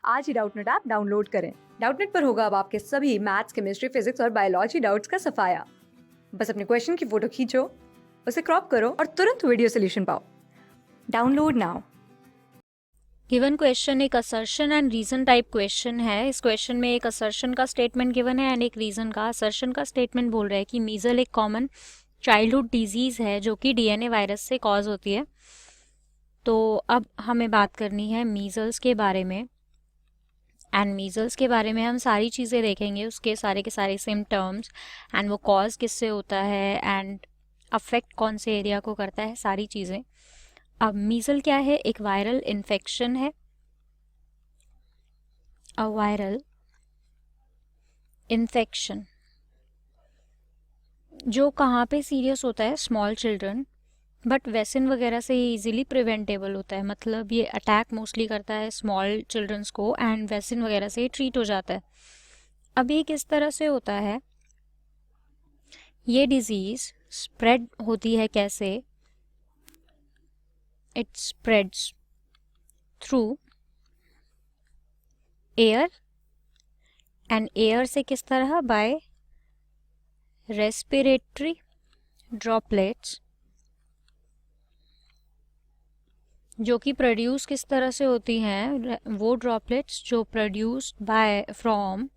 आज ही Doubtnut app download करें। Doubtnut पर होगा अब आपके सभी मैथ्स, केमिस्ट्री, फिजिक्स और बायोलॉजी डाउट्स का सफाया। बस अपने क्वेश्चन की फोटो खींचो, उसे क्रॉप करो और तुरंत वीडियो सोल्यूशन पाओ। Download now. गिवन क्वेश्चन एक assertion and reason type question है। इस क्वेश्चन में एक असर्शन का स्टेटमेंट गिवन है एंड एक रीजन का। असर्शन का स्टेटमेंट बोल रहा है कि मीजल एक कॉमन चाइल्डहुड डिजीज है जो कि डीएनए वायरस से कॉज होती है। तो अब हमें बात करनी है मीजल्स के बारे में एंड मीजल्स के बारे में हम सारी चीज़ें देखेंगे, उसके सारे के सारे सिम्टम्स एंड वो कॉज किससे होता है एंड अफेक्ट कौन से एरिया को करता है, सारी चीज़ें। अब मीजल क्या है? एक वायरल इन्फेक्शन है, अ वायरल इन्फेक्शन जो कहाँ पे सीरियस होता है? स्मॉल चिल्ड्रन, बट वैक्सीन वगैरह से ये इजीली प्रिवेंटेबल होता है। मतलब ये अटैक मोस्टली करता है स्मॉल चिल्ड्रंस को एंड वैक्सीन वगैरह से ये ट्रीट हो जाता है। अब ये किस तरह से होता है? ये डिजीज स्प्रेड होती है कैसे? It spreads through air and air से किस तरह? बाय रेस्पिरेटरी ड्रॉपलेट्स, जो कि प्रोड्यूस किस तरह से होती हैं? वो ड्रॉपलेट्स जो प्रोड्यूस्ड बाय फ्रॉम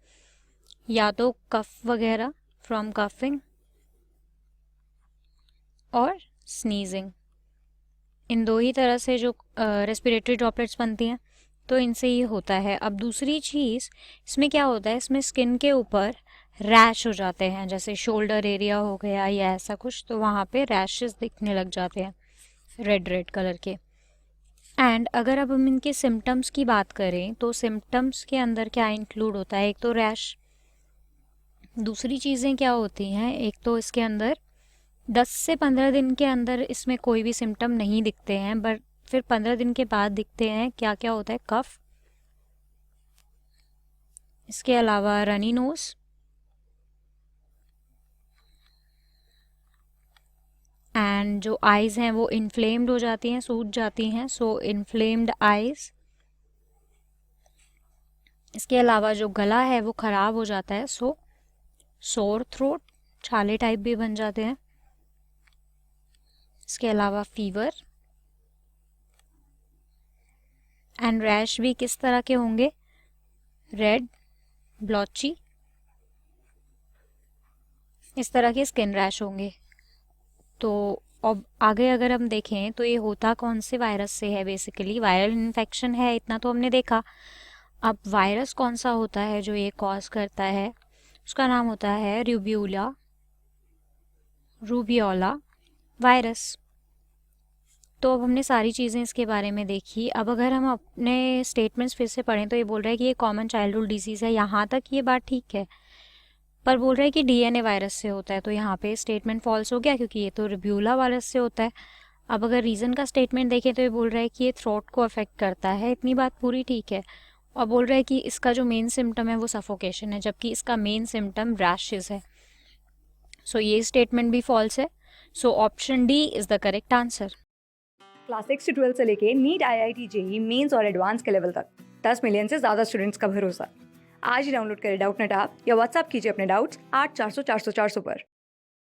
या तो कफ वगैरह, फ्रॉम कफिंग और स्नीजिंग। इन दो ही तरह से जो रेस्पिरेटरी ड्रॉपलेट्स बनती हैं, तो इनसे ये होता है। अब दूसरी चीज़ इसमें क्या होता है? इसमें स्किन के ऊपर रैश हो जाते हैं, जैसे शोल्डर एरिया हो गया या ऐसा कुछ, तो वहाँ पे रैशेस दिखने लग जाते हैं रेड रेड कलर के। एंड अगर अब हम इनके सिम्टम्स की बात करें तो सिम्टम्स के अंदर क्या इंक्लूड होता है? एक तो रैश, दूसरी चीज़ें क्या होती हैं? एक तो इसके अंदर 10 से 15 दिन के अंदर इसमें कोई भी सिम्टम नहीं दिखते हैं, बट फिर 15 दिन के बाद दिखते हैं। क्या क्या होता है? कफ, इसके अलावा रनी नोज एंड जो आइज़ हैं वो इन्फ्लेम्ड हो जाती हैं, सूज जाती हैं, सो इन्फ्लेम्ड आइज़। इसके अलावा जो गला है वो ख़राब हो जाता है, सो सोर थ्रोट, छाले टाइप भी बन जाते हैं। इसके अलावा फीवर एंड रैश भी किस तरह के होंगे? रेड, ब्लॉची, इस तरह के स्किन रैश होंगे। तो अब आगे अगर हम देखें तो ये होता कौन से वायरस से है? बेसिकली वायरल इन्फेक्शन है, इतना तो हमने देखा। अब वायरस कौन सा होता है जो ये कॉज करता है? उसका नाम होता है रूबियोला वायरस। तो अब हमने सारी चीज़ें इसके बारे में देखी। अब अगर हम अपने स्टेटमेंट्स फिर से पढ़ें तो ये बोल रहा है कि ये कॉमन चाइल्डहुड डिजीज़ है, यहाँ तक ये बात ठीक है, पर बोल रहा है कि डीएनए वायरस से होता है, तो यहाँ पे स्टेटमेंट फॉल्स हो गया क्योंकि ये तो रूबियोला वायरस से होता है। अब अगर रीज़न का स्टेटमेंट देखें तो ये बोल रहा है कि ये थ्रोट को अफेक्ट करता है, इतनी बात पूरी ठीक है। और बोल रहा है कि इसका जो मेन सिम्टम है वो सफोकेशन है, जबकि इसका मेन सिम्टम रैशेस है। सो ये स्टेटमेंट भी फॉल्स है। So option D is the correct answer. Class 6 से 12 से लेके नीट, IIT, जेई मेंस और एडवांस के लेवल तक 10 मिलियन से ज्यादा स्टूडेंट्स का भरोसा। आज ही डाउनलोड करें डाउटनेट ऐप या व्हाट्सएप कीजिए अपने डाउट्स 8400 400 400 पर।